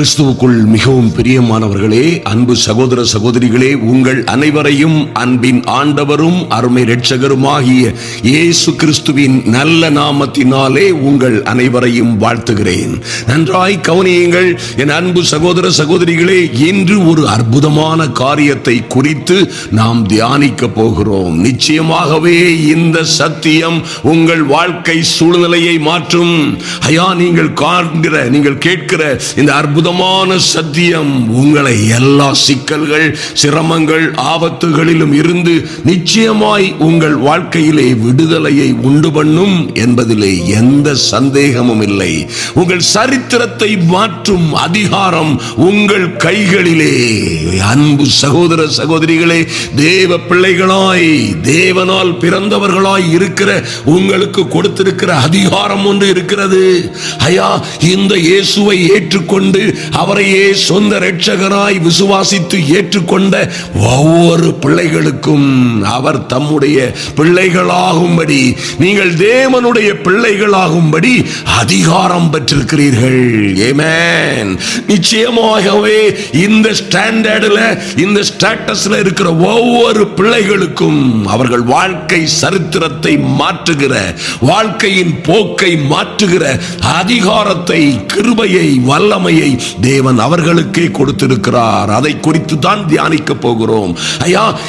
கிறிஸ்துவுக்குள் மிகவும் பிரியமானவர்களே, அன்பு சகோதர சகோதரிகளே, உங்கள் அனைவரையும் அன்பின் ஆண்டவரும் அருமை இரட்சகருமாகிய இயேசு கிறிஸ்துவின் நல்ல நாமத்தினாலே உங்கள் அனைவரையும் வாழ்த்துகிறேன். நன்றாய் கவனியுங்கள் என் அன்பு சகோதர சகோதரிகளே. இன்று ஒரு அற்புதமான காரியத்தை குறித்து நாம் தியானிக்க போகிறோம். நிச்சயமாகவே இந்த சத்தியம் உங்கள் வாழ்க்கை சூழ்நிலையை மாற்றும். நீங்கள் காண்கிற, நீங்கள் கேட்கிற இந்த அற்புதமான சத்தியம் உங்களை எல்லா சிக்கல்கள், சிரமங்கள், ஆபத்துகளிலும் இருந்து நிச்சயமாய் உங்கள் வாழ்க்கையிலே விடுதலையை உண்டு பண்ணும் என்பதிலே எந்த சந்தேகமும் இல்லை. உங்கள் சரித்திரத்தை மாற்றும் அதிகாரம் உங்கள் கைகளிலே. அன்பு சகோதர சகோதரிகளே, தேவ பிள்ளைகளாய், தேவனால் பிறந்தவர்களாய் இருக்கிற உங்களுக்கு கொடுத்திருக்கிற அதிகாரம் ஒன்று இருக்கிறது. இந்த இயேசுவை ஏற்றுக்கொண்டு அவரையே சொந்த இரட்சகராய் விசுவாசித்து ஏற்றுக்கொண்ட ஒவ்வொரு பிள்ளைகளுக்கும் அவர் தம்முடைய பிள்ளைகளாகும்படி, நீங்கள் தேவனுடைய பிள்ளைகளாகும்படி அதிகாரம் பெற்றிருக்கிறீர்கள். ஆமென். நிச்சயமாகவே இந்த ஸ்டாண்டர்ட்ல, இந்த ஸ்டேட்டஸ்ல இருக்கிற ஒவ்வொரு பிள்ளைகளுக்கும் அவர்கள் வாழ்க்கை சரித்திரத்தை மாற்றுகிற, வாழ்க்கையின் போக்கை மாற்றுகிற அதிகாரத்தை, கிருபையை, வல்லமையை தேவன் அவர்களுக்கே கொடுத்திருக்கிறார். அதை குறித்து தான் தியானிக்க போகிறோம்.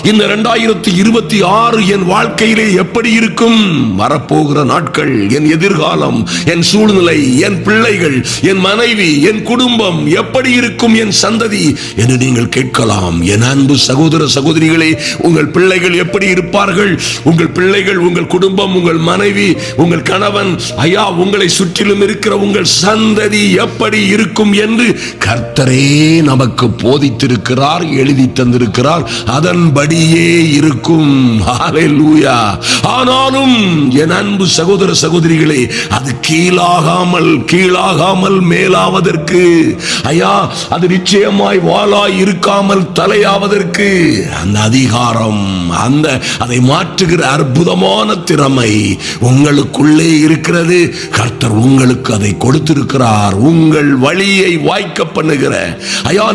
இந்த 2026 என் வாழ்க்கையிலே எப்படி இருக்கும்? வரப்போகிற நாட்கள், என் எதிர்காலம், என் சூழ்நிலை, என் பிள்ளைகள், என் மனைவி, என் குடும்பம் எப்படி இருக்கும், என் சந்ததி என்று நீங்கள் கேட்கலாம். என் அன்பு சகோதர சகோதரிகளே, உங்கள் பிள்ளைகள் எப்படி இருப்பார்கள்? உங்கள் பிள்ளைகள், உங்கள் குடும்பம், உங்கள் மனைவி, உங்கள் கணவன், உங்களை சுற்றிலும் இருக்கிற உங்கள் சந்ததி எப்படி இருக்கும் என்று கர்த்தரே நமக்கு போதித்திருக்கிறார், எழுதி தந்திருக்கிறார். அதன்படியே இருக்கும். ஹல்லேலூயா. ஆனாலும் என் அன்பு சகோதர சகோதரிகளே, அது கீழாகாமல் மேலாவதற்கு, அது நிச்சயமாய் வாளாய் இருக்காமல் தலையாவதற்கு அந்த அதிகாரம், அதை மாற்றுகிற அற்புதமான திறமை உங்களுக்குள்ளே இருக்கிறது. கர்த்தர் உங்களுக்கு அதை கொடுத்திருக்கிறார். உங்கள் வழியை வாய்க்க பண்ணுகிற,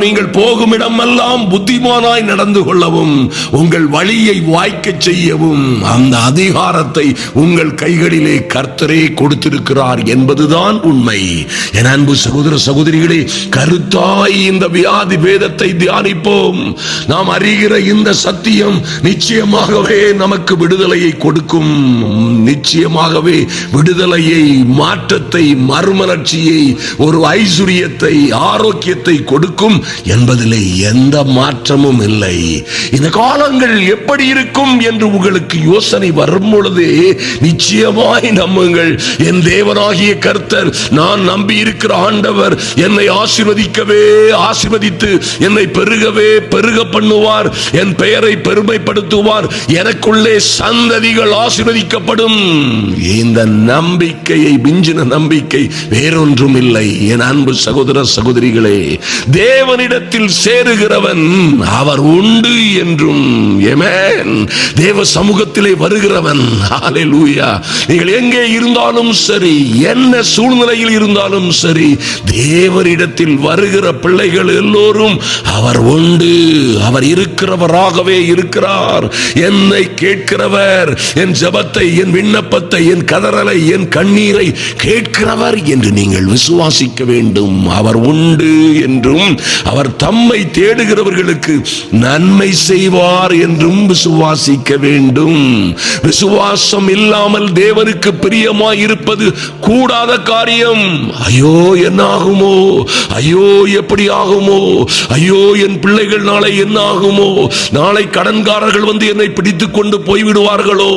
நீங்கள் போகும் இடமெல்லாம் புத்திமானாய் நடந்து கொள்ளவும், உங்கள் வழியை வாய்க்க செய்யவும் அந்த அதிகாரத்தை உங்கள் கைகளிலே கர்த்தரே கொடுத்திருக்கிறார் என்பதுதான் உண்மை. என் அன்பு சகோதர சகோதரிகளே, கருத்தாய் இந்த வியாதி வேதத்தை தியானிப்போம். நாம் அறிகிற இந்த சத்தியம் நிச்சயமாகவே நமக்கு விடுதலையை கொடுக்கும். நிச்சயமாகவே விடுதலையை, மாற்றத்தை, மறுமலர்ச்சியை, ஒரு ஐஸ்வரியத்தை, ஆரோக்கியத்தை கொடுக்கும் என்பதிலே எந்த மாற்றமும் இல்லை. இந்த காலங்கள் எப்படி இருக்கும் என்று உங்களுக்கு யோசனை வரும் பொழுது நிச்சயமாய் நம்புங்கள். என் தேவனாகிய கர்த்தர், நான் நம்பி இருக்கிற ஆண்டவர் என்னை ஆசீர்வதித்து என்னை பெருக பண்ணுவார். என் பெயரை பெருமைப்படுத்துவார். எனக்குள்ளே சந்ததிகள் ஆசீர்வதிக்கப்படும். இந்த நம்பிக்கையை மிஞ்சின நம்பிக்கை வேறொன்றும் இல்லை. என் அன்பு சகோதர சகோதரிகளே, தேவனிடத்தில் சேருகிறவன் அவர் உண்டு என்றும், ஆமென், தேவ சமூகத்திலே வருகிறவன், ஹல்லேலூயா, நீங்கள் எங்கே இருந்தாலும் சரி, என்ன சூழ்நிலையில் இருந்தாலும் சரி, தேவனிடத்தில் வருகிற பிள்ளைகள் எல்லோரும் அவர் உண்டு, அவர் இருக்கிறவராகவே இருக்கிறார். என்னை கேட்கிறவர், என் ஜெபத்தை, என் விண்ணப்பத்தை, என் கதறலை, என் கண்ணீரை கேட்கிறவர் என்று நீங்கள் விசுவாசிக்க வேண்டும். அவர் உண்டு என்றும், அவர் தம்மை தேடுகிறவர்களுக்கு நன்மை செய்வார் என்றும் விசுவாசிக்க வேண்டும். விசுவாசம் இல்லாமல் தேவனுக்கு பிரியமாய் இருப்பது கூடாத காரியம். ஐயோ, என்ன ஆகுமோ? ஐயோ, எப்படி ஆகுமோ? ஐயோ, என் பிள்ளைகள் நாளை என்ன ஆகுமோ? நாளை கடன்காரர்கள் வந்து என்னை பிடித்துக் கொண்டு போய்விடுவார்களோ?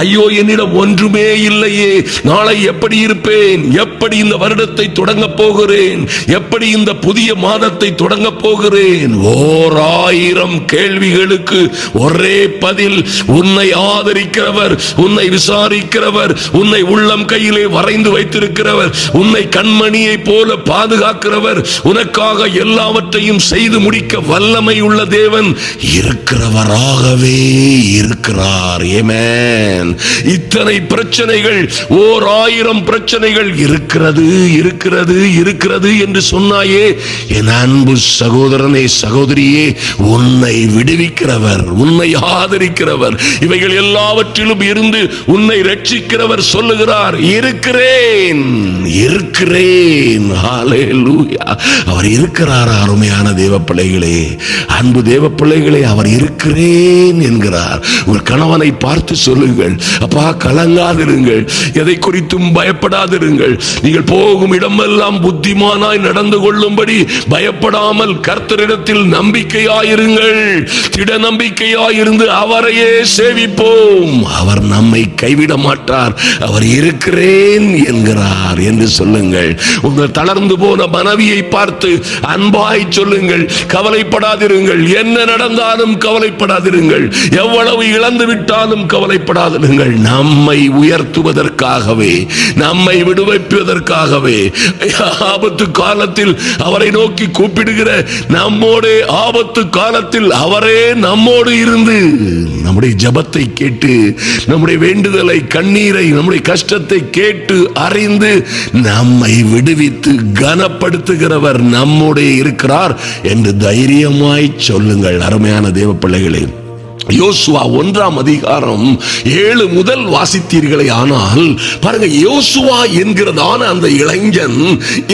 ஐயோ, என்னிடம் ஒன்றுமே இல்லையே, நாளை எப்படி இருப்பேன்? எப்படி இந்த வருடத்தை தொடங்க போகிறேன்? எப்படி இந்த புதிய மாதத்தை தொடங்க போகிறேன்? 1000 கேள்விகளுக்கு ஒரே பதில். உன்னை ஆதரிக்கிறவர், உன்னை விசாரிக்கிறவர், உன்னை உள்ளம் கையிலே வரைந்து வைத்திருக்கிறவர், உன்னை கண்மணியை போல பாதுகாக்கிறவர், உனக்காக எல்லாவற்றையும் செய்து முடிக்க வல்லமை உள்ள தேவன் இருக்கிறவராகவே இருக்கிறார். ஆமென். இத்தனை பிரச்சனைகள், 1000 பிரச்சனைகள் இருக்க இருக்கிறது இருக்கிறது இருக்கிறது என்று சொன்னாயே, என் அன்பு சகோதரனே சகோதரியே, உன்னை விடுவிக்கிறவர், உன்னை ஆதரிக்கிறவர், இவைகள் எல்லாவற்றிலும் இருந்து உன்னை ரட்சிக்கிறவர் சொல்லுகிறார், இருக்கிறேன் இருக்கிறேன். ஹல்லேலூயா. அவர் இருக்கிறார். அருமையான தேவ பிள்ளைகளே, அன்பு தேவ பிள்ளைகளே, அவர் இருக்கிறேன் என்கிறார். உங்கள் கணவனை பார்த்து சொல்லுங்கள், அப்பா கலங்காதிருங்கள், எதை குறித்தும் பயப்படாதிருங்கள், நீங்கள் போகும் இடமெல்லாம் புத்திமானாய் நடந்து கொள்ளும்படி பயப்படாமல் கர்த்தரிடத்தில் நம்பிக்கையாயிருங்கள். திட நம்பிக்கையாயிருந்து அவரையே சேவிப்போம். அவர் நம்மை கைவிட மாட்டார். அவர் இருக்கிறேன் என்கிறார் என்று சொல்லுங்கள். உங்கள் தளர்ந்து போன மனைவியை பார்த்து அன்பாய் சொல்லுங்கள், கவலைப்படாதிருங்கள், என்ன நடந்தாலும் கவலைப்படாதிருங்கள், எவ்வளவு இழந்து விட்டாலும் கவலைப்படாதிருங்கள். நம்மை உயர்த்துவதற்காகவே, நம்மை விடுவிப்பதற்காகவே, ஆபத்து காலத்தில் அவரை நோக்கி கூப்பிடுகிற நம்மோடு, ஆபத்து காலத்தில் அவரே நம்மோடு இருந்து நம்முடைய ஜெபத்தை கேட்டு, நம்முடைய வேண்டுதலை, கண்ணீரை, நம்முடைய கஷ்டத்தை கேட்டு அறிந்து நம்மை விடுவித்து கனப்படுத்துகிறவர் நம்மோடு இருக்கிறார் என்று தைரியமாய் சொல்லுங்கள். அருமையான தேவ பிள்ளைகளே, யோசுவா 1ஆம் அதிகாரம் 7 முதல் வாசித்தீர்களே, ஆனால் பாருங்க, யோசுவா என்கிறதான அந்த இளைஞன்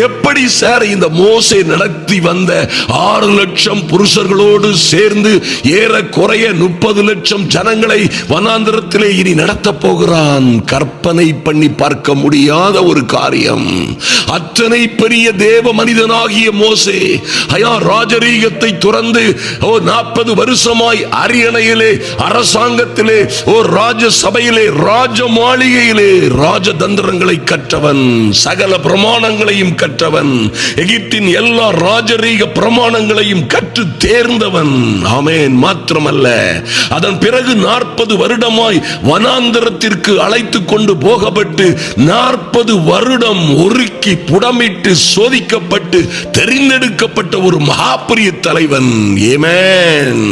எப்படி சார் இந்த மோசே நடத்தி வந்த 6 லட்சம் புருஷர்களோடு சேர்ந்து ஏறக்குறைய 30 லட்சம் ஜனங்களை வனாந்திரத்திலே இனி நடத்த போகிறான்? கற்பனை பண்ணி பார்க்க முடியாத ஒரு காரியம். அத்தனை பெரிய தேவ மனிதனாகிய மோசே ராஜரீகத்தை துறந்து 40 வருஷமாய் அரியணையில் அரசாங்கத்திலே, ராஜ சபையிலே, ராஜ மாளிகையிலே ராஜதந்திரங்களை கற்றவன், சகல பிரமாணங்களையும் கற்றவன், எகிப்தின் எல்லா ராஜரீக பிரமாணங்களையும் கற்று தேர்ந்தவன். ஆமென். மாத்திரமல்ல, அதன் பிறகு 40 வருடமாய் வனாந்தரத்திற்கு அழைத்து கொண்டு போகப்பட்டு 40 வருடம் ஒருக்கி புடமிட்டு சோதிக்கப்பட்டு தெரிந்தெடுக்கப்பட்ட ஒரு மகாபெரிய தலைவன். ஆமென்.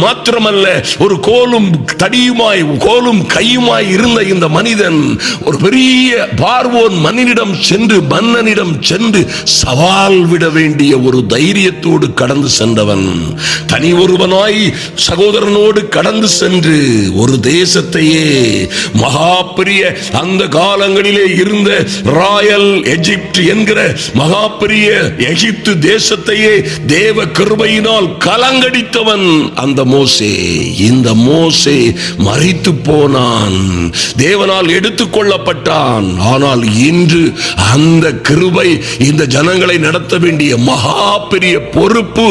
மாத்திரமல்ல, ஒரு கோலும் தடியுமாய், கோலும் கையுமாய் இருந்த இந்த மனிதன் ஒரு பெரிய பார்வோன் மன்னனிடம் சென்று சவால் விட வேண்டிய ஒரு தைரியத்தோடு கடந்து சென்றவன். தனி ஒருவனாய் சகோதரனோடு கடந்து சென்று ஒரு தேசத்தையே, மகா பெரிய அந்த காலங்களிலே இருந்த ராயல் எகிப்து என்கிற மகா பெரிய எகிப்து தேசத்தையே தேவ கிருபையினால் கலங்கடித்தவன் அந்த மோசே. இந்த மோசே மரித்து போனான், தேவனால் எடுத்துக் கொள்ளப்பட்டான். ஆனால் இன்று அந்த கிருபை, இந்த ஜனங்களை நடத்த வேண்டிய மகா பெரிய பொறுப்பு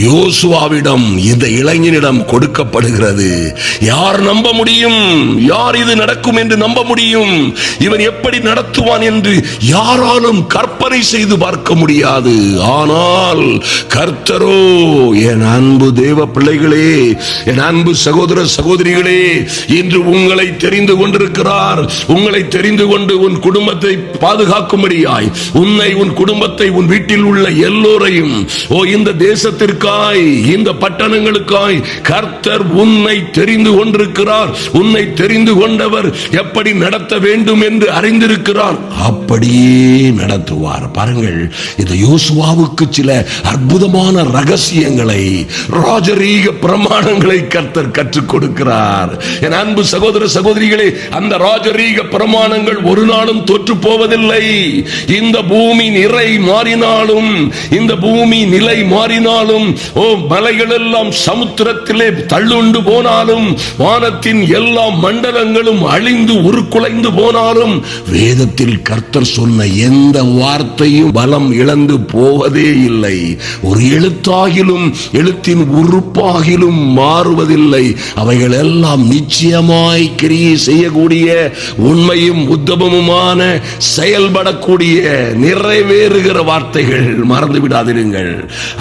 யோசுவாவிடம், இந்த இளைஞனிடம் கொடுக்கப்படுகிறது. யார் நம்ப முடியும்? யார் இது நடக்கும் என்று நம்ப முடியும்? இவன் எப்படி நடத்துவான் என்று யாராலும் கற்பனை செய்து பார்க்க முடியாது. ஆனால் கர்த்தரோ, என் அன்பு தேவ பிள்ளைகளே, என் அன்பு சகோதர சகோதரிகளே, இன்று உங்களை தெரிந்து கொண்டிருக்கிறார். உங்களை தெரிந்து கொண்டு உன் குடும்பத்தை பாதுகாக்கும்படியாய், உன்னை, உன் குடும்பத்தை, உன் வீட்டில் உள்ள எல்லோரையும், இந்த தேசத்திற்காய், இந்த பட்டணங்களுக்காய் கர்த்தர் உன்னை தெரிந்து கொண்டிருக்கிறார். உன்னை தெரிந்து கொண்டவர் எப்படி நடத்த வேண்டும் என்று அறிந்திருக்கிறார். அப்படியே நடத்துவார். பாருங்கள், இந்த யோசுவாவுக்கு சில அற்புதமான ரகசியங்களை, ராஜரீக பிரமாணங்களை கர்த்தர் கற்றுக் கொடுக்கிறார். என் அன்பு சகோதர சகோதரிகளே, அந்த ராஜரீக பிரமாணங்கள் ஒரு நாளும் தோற்று போவதில்லை. இந்த பூமி நிறை மாறினாலும், இந்த பூமி நிலை மாறினாலும், மலைகள் எல்லாம் சமுத்திரத்திலே தள்ளுண்டு போனாலும், வானத்தின் எல்லா மண்டலங்களும் அழிந்து உருக்குலைந்து போனாலும், வேதத்தில் கர்த்தர் சொன்ன எந்த வார்த்தையும் பலம் இழந்து போவதே இல்லை. ஒரு எழுத்தாகிலும் எழுத்தின் உறுப்பாகிலும் மாறுவதில்லை. அவைகள் எல்லாம் நிச்சயமாய் கிரியை செய்யக்கூடிய, உண்மையும் உத்தமமுமான, செயல்படக்கூடிய, நிறைவேறுகிற வார்த்தைகள். மறந்து விடாதிருங்கள்,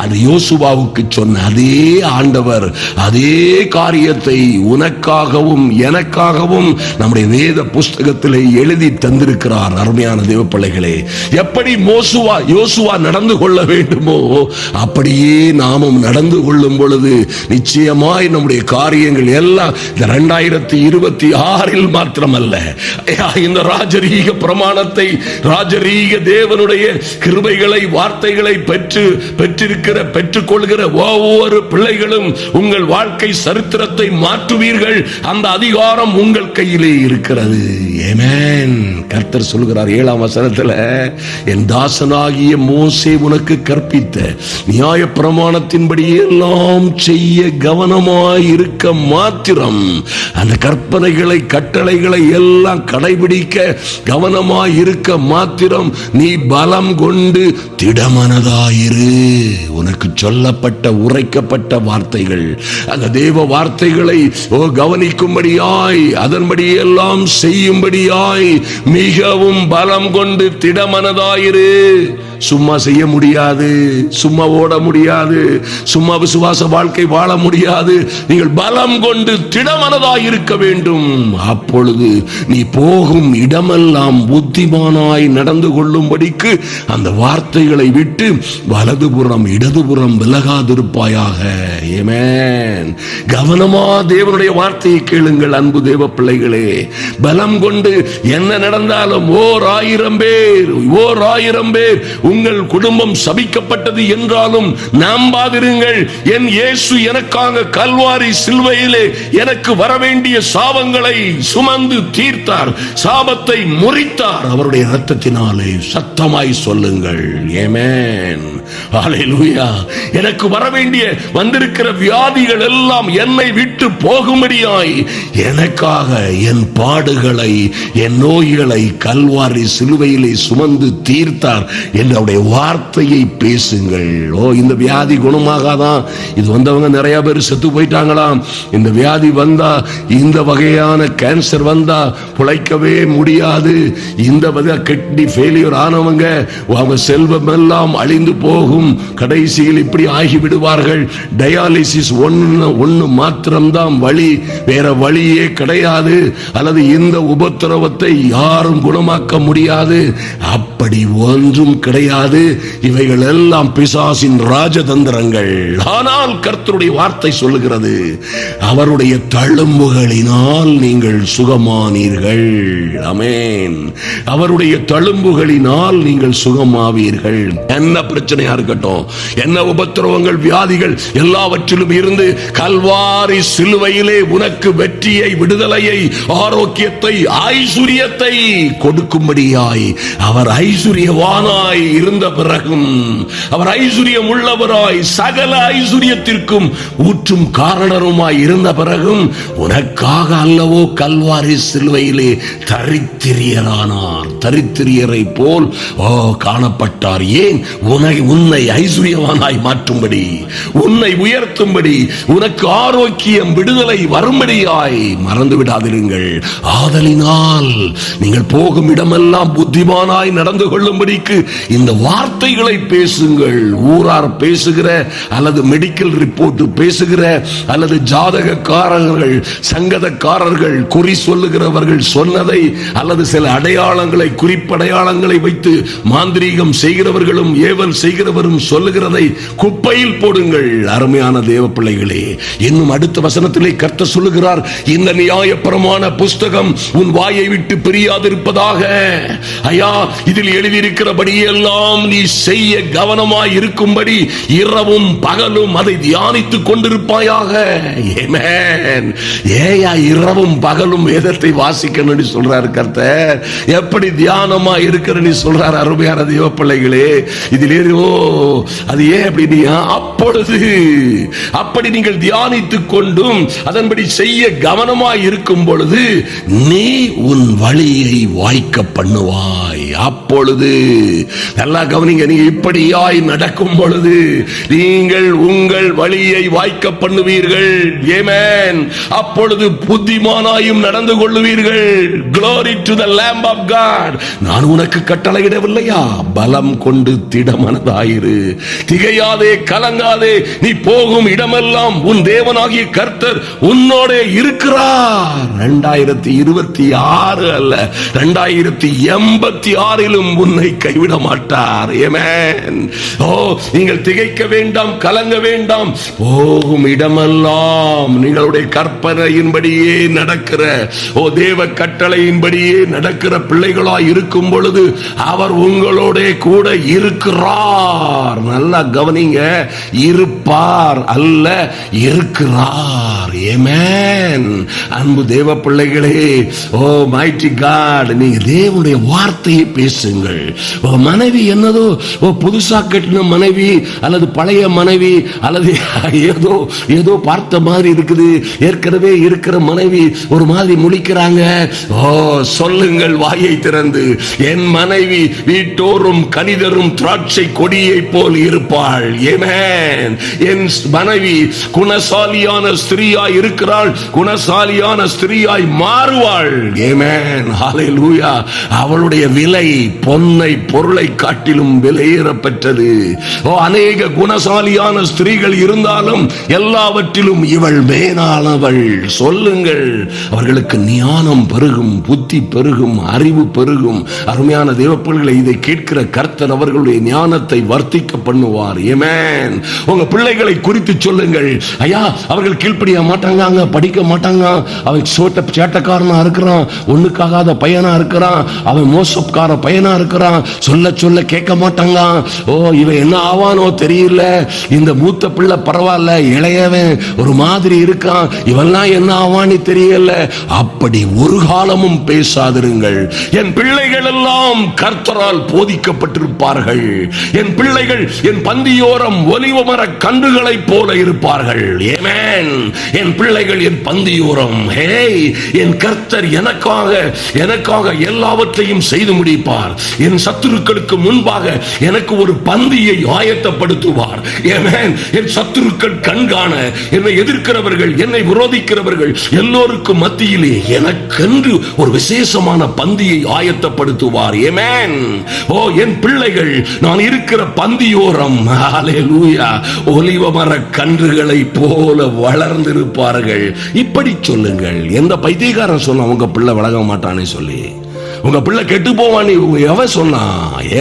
அது யோசுவாவுக்கு சொன்ன அதே ஆண்டவர் அதே காரியத்தை உனக்காகவும் எனக்காகவும் நம்முடைய வேத புஸ்தகத்திலே எழுதி தந்திருக்கிறார். அருமையான தேவ பிள்ளைகளே, எப்படி யோசுவா நடந்து கொள்ள வேண்டுமோ அப்படியே நாமும் நடந்து கொள்ளும் பொழுது நிச்சயமாய் நம்முடைய அவருடைய காரியங்கள் எல்லாம் இந்த 2026 மாத்திரமல்ல, இந்த ராஜரீக பிரமாணத்தை, ராஜரீக தேவனுடைய கிருபைகளை, வார்த்தைகளை பெற்றுக்கொள்கிற ஒவ்வொரு பிள்ளைகளும் உங்கள் வாழ்க்கை சரித்திரத்தை மாற்றுவீர்கள். அந்த அதிகாரம் உங்கள் கையிலே இருக்கிறது. ஆமென். கர்த்தர் சொல்கிறார் 7ஆம் வசனத்துல, என் தாசனாகிய மோசே உனக்கு கற்பித்த நியாய பிரமாணத்தின்படி எல்லாம் செய்ய கவனமாய் இருக்க மாத்திரம், அந்த கற்பனைகளை, கட்டளைகளை எல்லாம் கடைபிடிக்க கவனமாய் இருக்க மாத்திரம் நீ பலம் கொண்டு திடமனதாயிரு. உனக்கு சொல்லப்பட்ட, உரைக்கப்பட்ட வார்த்தைகள், அந்த தேவ வார்த்தைகளை கவனிக்கும்படியாய், அதன்படி எல்லாம் செய்யும்படியாய் மிகவும் பலம் கொண்டு திடமனதாயிரு. சும்மா செய்ய முடியாது, சும்மா ஓட முடியாது, சும்மா விசுவாச வாழ்க்கை வாழ முடியாது. நீங்கள் பலம் கொண்டு திடமனதாய் இருக்க வேண்டும். அப்பொழுது நீ போகும் இடமெல்லாம் புத்திமானாய் நடந்து கொள்ளும்படிக்கு அந்த வார்த்தைகளை விட்டு வலதுபுறம் இடதுபுறம் விலகாதிருப்பாயாக. ஆமென். கவனமா தேவனுடைய வார்த்தையை கேளுங்கள் அன்பு தேவ பிள்ளைகளே. பலம் கொண்டு என்ன நடந்தாலும் ஓர் ஆயிரம் பேர் உங்கள் குடும்பம் சபிக்கப்பட்டது என்றாலும் நம்பாதிருங்கள். என் இயேசு எனக்காக கல்வாரி சிலுவையிலே எனக்கு வரவேண்டிய சாபங்களை சுமந்து தீர்த்தார், சாபத்தை முறித்தார் அவருடைய இரத்தத்தினாலே. சத்தமாய் சொல்லுங்கள் ஆமென். ஹல்லேலூயா. எனக்கு வரவேண்டிய வந்திருக்கிற வியாதிகள் எல்லாம் என்னை விட்டு போகும்படியாய் எனக்காக என் பாடுகளை, என் நோய்களை கல்வாரி சிலுவையிலே சுமந்து தீர்த்தார் என்று அவருடைய வார்த்தையை பேசுங்கள். இந்த வியாதி குணமாகாதான். இது வந்தவங்க நிறைய பேர் செத்து போயிட்டாங்களாம். இந்த வியாதி வந்தா, இந்த வகையான கேன்சர் வந்தா பிழைக்கவே முடியாது. இந்த கிட்னி ஃபெயிலியர் ஆனவங்க, அவங்க செல்வம் எல்லாம் அழிந்து போகும், கடைசியில் இப்படி ஆகிவிடுவார்கள். டயாலிசிஸ் ஒன்னு மாத்திரம்தான் வழி, வேற வழியே கிடையாது. அல்லது இந்த உபத்திரவத்தை யாரும் குணமாக்க முடியாது. அப்படி ஒன்றும் கிடையாது. இவைகள் எல்லாம் பிசாசின் ராஜதந்திரங்கள். ஆனால் கர்த்தருடைய வார்த்தை சொல்லுகிறது, அவருடைய தழும்புகளினால் நீங்கள் சுகமானீர்கள். ஆமென். அவருடைய தழும்புகளினால் நீங்கள் சுகமாவீர்கள். என்ன பிரச்சனையா இருக்கட்டும், என்ன உபத்திரவங்கள், வியாதிகள் எல்லாவற்றிலும் இருந்து கல்வாரி சிலுவையிலே உனக்கு வெற்றியை, விடுதலையை, ஆரோக்கியத்தை, ஐஸ்வரியத்தை கொடுக்கும்படியாய் அவர் ஐஸ்வரியவானாய் இருந்த பிறகும், அவர் ஐஸ்வரியம் உள்ளவராய் சகல ஐஸ்வரியத்திற்கும் ஊற்றும் காரணருமாய் இருந்த பிறகும் உனக்காக அல்லவோ கல்வாரி சிலுவையிலே தரித்திரியரானார். தரித்திரியரை போல் காணப்பட்டார். ஏன்? உன்னை ஐஸ்வரியவானாய் மாற்றும்படி, உன்னை உயர்த்தும்படி, உனக்கு ஆரோக்கியம், விடுதலை வரும்படியாய். மறந்து விடாதிருங்கள். ஆதலினால் நீங்கள் போகும் இடமெல்லாம் புத்திமானாய் நடந்து கொள்ளும்படிக்கு இந்த வார்த்தைகளை பேசுங்கள். ஊரார் பேசுகிற, அல்லது மெடிக்கல் ரிப்போர்ட் பேசுகிற, அல்லது ஜாதகக்காரர்கள், சங்கதக்காரர்கள், குறி சொல்லுகிறவர்கள் சொன்னதை, அல்லது சில அடையாளங்களை, குறிப்படையாளங்களை வைத்து மாந்திரீகம் செய்கிறவர்களும் ஏவல் செய்கிறவரும் சொல்லுகிறதை குப்பையில் போடுங்கள். அருமையான தேவ பிள்ளைகளே, இன்னும் அடுத்த வசனத்திலே கர்த்தர் சொல்லுகிறார், இந்த நியாயப்பிரமாண புஸ்தகம் உன் வாயை விட்டு பிரியாதிருப்பதாக. ஐயா, இதில் எழுதியிருக்கிறபடி எல்லாம் நீ செய்ய கவனமாய் இருக்கும்படி இரவும் பகலும் அதை தியானித்துக் கொண்டிருப்பாயாக. ஆமென். ஏயா இரவும் பகலும் வேதத்தை வாசிக்கணும்னு சொல்றாரு கர்த்தர். எப்படி தியானமா இருக்கிறன்னு சொல்றாரு. அருமையான தேவ பிள்ளைகளே, இதில் அது ஏன் அப்படி? அப்பொழுது அப்படி நீங்கள் தியானித்துக் கொண்டும் அதன்படி செய்ய கவனமாய் இருக்கும் பொழுது நீ உன் வழியை வாய்க்க பண்ணுவாய். அப்பொழுது நல்லா கவனிங்க, நீங்க இப்படியாய் நடக்கும் பொழுது நீங்கள் உங்கள் வழியை வாய்க்க பண்ணுவீர்கள். ஆமென். அப்பொழுது புத்திமானாயும் நடந்து கொள்ளுவீர்கள். Glory to the Lamb of God. நான் உனக்கு கட்டளையிடவில்லையா? பலம் கொண்டு திடமனதாயிரு, திகையாதே, கலங்காதே. நீ போகும் இடமெல்லாம் உன் தேவனாகிய கர்த்தர் உன்னோட இருக்கிறார். 2026 அல்ல, 2086 யாரிலும் உன்னை கைவிட மாட்டார். ஆமென். ஓ, நீங்கள் திகைக்க வேண்டாம், கலங்க வேண்டாம். போகும் இடமெல்லாம் நீங்களுடைய கற்பனையின்படியே நடக்கிற, ஓ தேவ கட்டளையின்படியே நடக்கிற பிள்ளைகளாய் இருக்கும் பொழுது அவர் உங்களோட கூட இருக்கிறார். நல்லா கவனிங்க, இருப்பார் அல்ல, இருக்கிறார். ஆமென். அன்பு தேவ பிள்ளைகளே, ஓ மைட்டி காட், நீங்க தேவனுடைய வார்த்தையை பேசுங்கள். மனைவி என்னதோ புதுசா கட்டின மனைவி அல்லது பழைய மனைவி அல்லது ஏதோ பார்த்த மாதிரி இருக்குது, ஏற்கனவே இருக்கிற மனைவி ஒரு மாதிரி முழிக்கிறாங்க. ஓ சொல்லுங்கள் வாயை திறந்து, என் மனைவி வீட்டோறும் கனிதரும் திராட்சை கொடியை போல் இருப்பாள். ஆமென். என் மனைவி குணசாலியான ஸ்திரீயாய் இருக்கிறாள், குணசாலியான ஸ்திரீயாய் மாறுவாள். ஆமென். ஹல்லேலூயா. அவளுடைய விலை பொன்னை பொருளை காட்டிலும் விலையேற பெற்றது. அநேக குணசாலியான ஸ்திரீகள் இருந்தாலும் எல்லாவற்றிலும் இவள் மேலானவள். சொல்லுங்கள், அவர்களுக்கு ஞானம் பெருகும், புத்தி பெருகும், அறிவு பெருகும். அருமையான தேவப்பிள்ளைகளை, இதை கேட்கிற கர்த்தர் அவர்களுடைய ஞானத்தை வர்த்திக்க பண்ணுவார். ஆமென். உங்க பிள்ளைகளை குறித்து சொல்லுங்கள், ஐயா அவர்கள் கீழ்ப்படிய மாட்டாங்க, படிக்க மாட்டாங்க, அவன் சேட்டக்காரனா இருக்கிறான், ஒண்ணுக்காகாத பையனா இருக்கிறான், அவன் மோசக்கார பையனா இருக்கிறான், சொல்ல சொல்ல கேட்க மாட்டாங்க. ஓ இவன் என்ன ஆவானோ தெரியல, இந்த மூத்த பிள்ளை பரவாயில்ல, இளையவன் ஒரு மாதிரி இருக்கான், இவெல்லாம் என்ன ஆவான்னு தெரியல. அப்படி ஒரு காலமும் பேசாதிருங்கள். என் பிள்ளைகள் எல்லாம் கர்த்தரால் போதிக்கப்பட்டிருப்பார்கள். என் பிள்ளைகள் என் பந்தியோரம் ஒலிவ மர கன்றுகளைப் போல இருப்பார்கள். ஆமென். என் பிள்ளைகள் என் பந்தியோரம், என் கர்த்தர் எனக்காக எல்லாவற்றையும் செய்து முடிப்பார். என் சத்துருக்களுக்கு முன்பாக எனக்கு ஒரு பந்தியை ஆயத்தப்படுத்துவார். ஆமென். என் சத்துருக்கள் கண்காண, என்னை எதிர்க்கிறவர்கள், என்னை விரோதிக்கிறவர்கள் எல்லோருக்கும் மத்தியிலே எனக்கென்று ஒரு விசேஷமான பந்தியை ஆயத்தப்படுத்துவார். ஆமென். ஓ என் பிள்ளைகள் நான் இருக்கிற பந்தியோரம், ஹல்லேலூயா, ஒலிவ மர கன்றுகளை போல வளர்ந்திருப்பார்கள். இப்படி சொல்லுங்கள். எந்த பைத்தியக்காரன் சொன்ன உங்க பிள்ளை வளர மாட்டானே சொல்லி, உங்க பிள்ளை கெட்டு போவானே எவன் சொன்னா?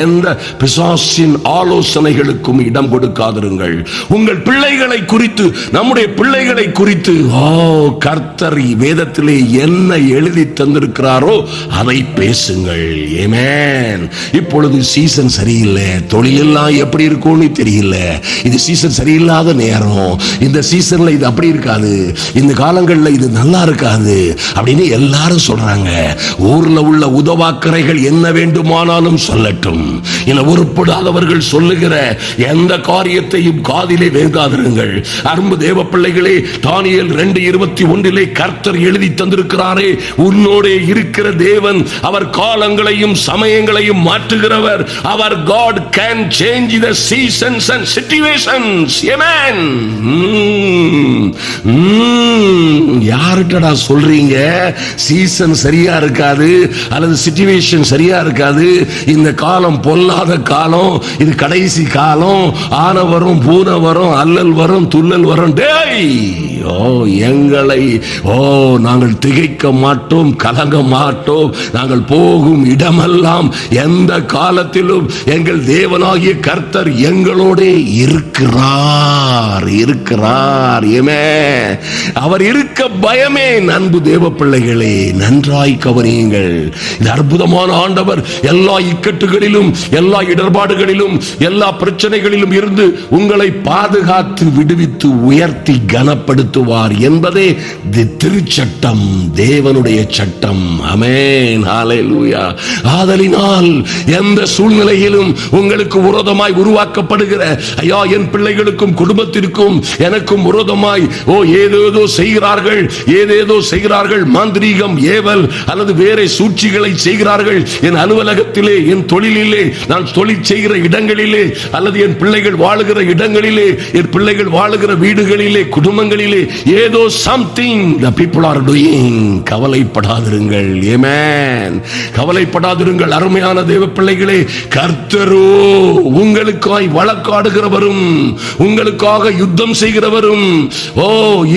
எந்த பிசாசின் ஆலோசனைகளுக்கும் இடம் கொடுக்காதிருங்கள். உங்கள் பிள்ளைகளை குறித்து, நம்முடைய பிள்ளைகளை குறித்து கர்த்தர் வேதத்திலே என்ன எழுதி தந்திருக்கிறாரோ அதை பேசுங்கள். ஆமென். இப்பொழுது சீசன் சரியில்லை, தொழிலெல்லாம் எப்படி இருக்கும்னு தெரியல, இது சீசன் சரியில்லாத நேரம், இந்த சீசன்ல இது அப்படி இருக்காது, இந்த காலங்கள்ல இது நல்லா இருக்காது அப்படின்னு எல்லாரும் சொல்றாங்க. ஊர்ல உள்ள உதவாக்கரைகள் என்ன வேண்டுமானாலும் சொல்லட்டும், என உருப்படாதவர்கள் சொல்லுகிற எந்த காரியத்தையும் காதிலே வேங்காதிருங்கள். அரும்பு தேவ பிள்ளைகளே, தானியேல் 2:21 கர்த்தர் எழுதி தந்திருக்கிறாரே, உன்னோடே இருக்கிற தேவன் அவர் காலங்களையும் சமயங்களையும் மாற்றுகிறவர். அவர் God can change the seasons and situations. Amen. யார்கிட்டடா சொல்றீங்க சீசன் சரியா இருக்காது அல்லது சிச்சுவேஷன் சரியா இருக்காது, இந்த காலம் பொல்லாத காலம், இது கடைசி காலம், ஆன வரும், பூன வரும், அல்லல் வரும், துள்ளல் வரும். எங்களை நாங்கள் திகைக்க மாட்டோம், கலங்க மாட்டோம். நாங்கள் போகும் இடமெல்லாம் எந்த காலத்திலும் எங்கள் தேவனாகிய கர்த்தர் எங்களோட இருக்கிறார். அவர் இருக்க பயமே. அன்பு தேவ பிள்ளைகளே, நன்றாய் கவனியுங்கள். இந்த அற்புதமான ஆண்டவர் எல்லா இக்கட்டுகளிலும், எல்லா இடர்பாடுகளிலும், எல்லா பிரச்சனைகளிலும் இருந்து உங்களை பாதுகாத்து விடுவித்து உயர்த்தி கனப்படுத்துவார் என்பதே திருச்சட்டம், தேவனுடைய சட்டம். ஆமென். ஹல்லேலூயா. ஆதலினால் எந்த சூழ்நிலையிலும் உங்களுக்கு விரோதமாய் உருவாக்கப்படுகிற, ஐயா என் பிள்ளைகளுக்கும் குடும்பத்திற்கும் எனக்கும் விரோதமாய் ஏதேதோ செய்கிறார்கள், மாந்திரீகம், ஏவல் அல்லது வேற சூழ்ச்சிகளை செய்கிறார்கள். என் அலுவலகத்திலே, என் தொழிலிலே, நான் தொழில் செய்கிற இடங்களிலே அல்லது என் பிள்ளைகள் வாழுகிற இடங்களிலே, என் பிள்ளைகள் வாழுகிற வீடுகளிலே, குடும்பங்களிலே ஏதோ something the people are doing. கவலைப்படாதிருங்கள். ஆமென். கவலைப்படாதிருங்கள். அருமையான தேவ பிள்ளைகளே, கர்த்தரோ உங்களுக்காய் வழக்காடுகிறவரும் உங்களுக்காக யுத்தம் செய்கிறவரும்,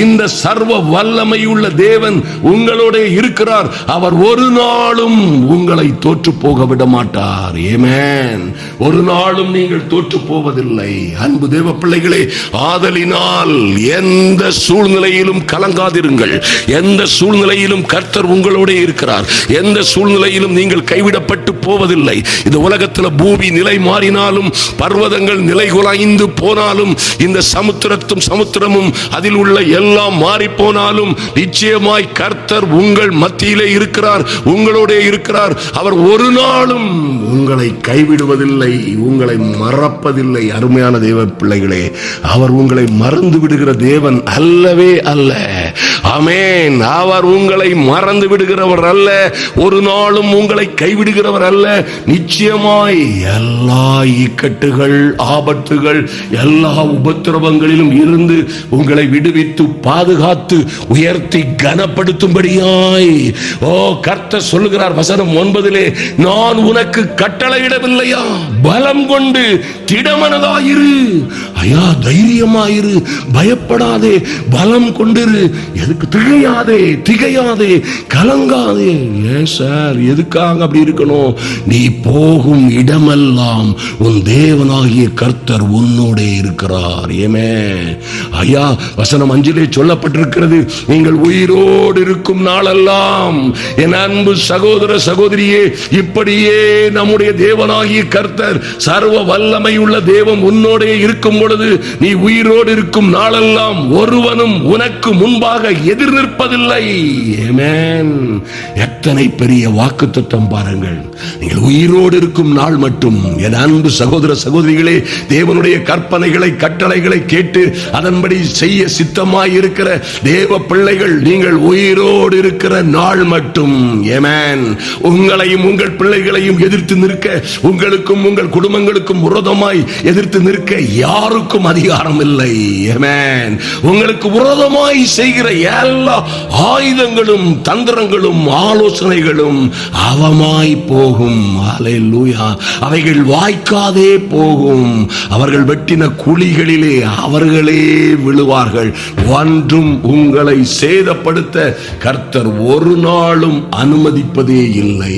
இந்த சர்வ வல்லமையுள்ள தேவன் உங்களோட இருக்கிறார். அவர் ஒரு நாளும் உங்களை தோற்று போக விட மாட்டார். ஆமென். ஒரு நாளும் நீங்கள் தோற்று போவதில்லை. அன்பு தேவ பிள்ளைகளே, ஆதலினால் எந்த சூழ்நிலையிலும் கலங்காதிருங்கள். எந்த சூழ்நிலையிலும் கர்த்தர் உங்களோட இருக்கிறார். எந்த சூழ்நிலையிலும் நீங்கள் கைவிடப்பட்டு போவதில்லை. இந்த உலகத்தில் பூமி நிலை மாறினாலும், பர்வதங்கள் நிலை குலைந்து போனாலும், இந்த சமுத்திரமும் அதில் உள்ள எல்லாம் மாறி போனாலும், நிச்சயமாய் கர்த்தர் உங்கள் மத்தியிலே இருக்கிறார், உங்களோட இருக்கிறார். அவர் ஒரு நாளும் உங்களை கைவிடுவதில்லை, உங்களை மறப்பதில்லை. அருமையான தேவ பிள்ளைகளே, அவர் உங்களை மறந்து விடுகிற தேவன் அல்லவே அல்ல. ஆமென். அவர் உங்களை மறந்து விடுகிறவர் அல்ல, ஒரு நாளும் உங்களை கைவிடுகிறவர் அல்ல. நிச்சயமாய் எல்லா இக்கட்டுகள், ஆபத்துகள், எல்லா உபத்திரவங்களிலும் இருந்து உங்களை விடுவித்து பாதுகாத்து உயர்த்தி கனப்படுத்தும்படியாய் கர்த்தர் சொல்லுகிறார். வசனம் 9, நான் உனக்கு கட்டளையிடவில்லையா? பலம் கொண்டு திடமனதாயிரு. ஐயா, தைரியமாயிரு, பயப்படாதே, பலம் கொண்டிரு. எதுக்கு திகையாதே, கலங்காதே. ஏன் சார், எதுக்காக அப்படி இருக்கணும்? நீ போகும் இடமெல்லாம் உன் தேவனாகிய கர்த்தர் உன்னோட இருக்கிறார். ஆமென். ஐயா, வசனம் 5 சொல்லப்பட்டிருக்கிறது, நீங்கள் உயிரோடு இருக்கும் நாளெல்லாம். என் அன்பு சகோதர சகோதரியே, இப்படியே நம்முடைய தேவனாகிய கர்த்தர், சர்வ வல்லமை உள்ள தேவன் உன்னோட இருக்கும் பொழுது, நீ உயிரோடு இருக்கும் நாளெல்லாம் ஒருவனும் உனக்கு முன்பாக எதிர் நிற்பதில்லை. ஆமென். எத்தனை பெரிய வாக்குத்தத்தம் பாருங்கள். நீங்கள் உயிரோடு இருக்கும் நாள் மட்டும், என் அன்பு சகோதர சகோதரிகளே, தேவனுடைய கற்பனைகளை, கட்டளைகளை கேட்டு அதன்படி செய்ய சித்தமாய் இருக்கிற தேவ பிள்ளைகள், நீங்கள் உயிரோடு இருக்கிற நாள் மட்டும், ஆமென், உங்களையும் உங்கள் பிள்ளைகளையும் எதிர்த்து நிற்க, உங்களுக்கும் உங்கள் குடும்பங்களுக்கும் விரோதமாய் எதிர்த்து நிற்க யாருக்கும் அதிகாரம் இல்லை. ஆமென். உங்களுக்கு விரோதமாய் செய்கிற எல்லா ஆயுதங்களும், தந்திரங்களும், ஆலோசனைகளும் அவமாய் போகும். ஹல்லேலூயா. அவைகள் வாய்க்காதே போகும். அவர்கள் வெட்டின குழிகளிலே அவர்களே விழுவார்கள். ஒன்றும் உங்களை சேதப்படுத்த கர்த்தர் ஒரு நாளும் அனுமதிப்பதே இல்லை.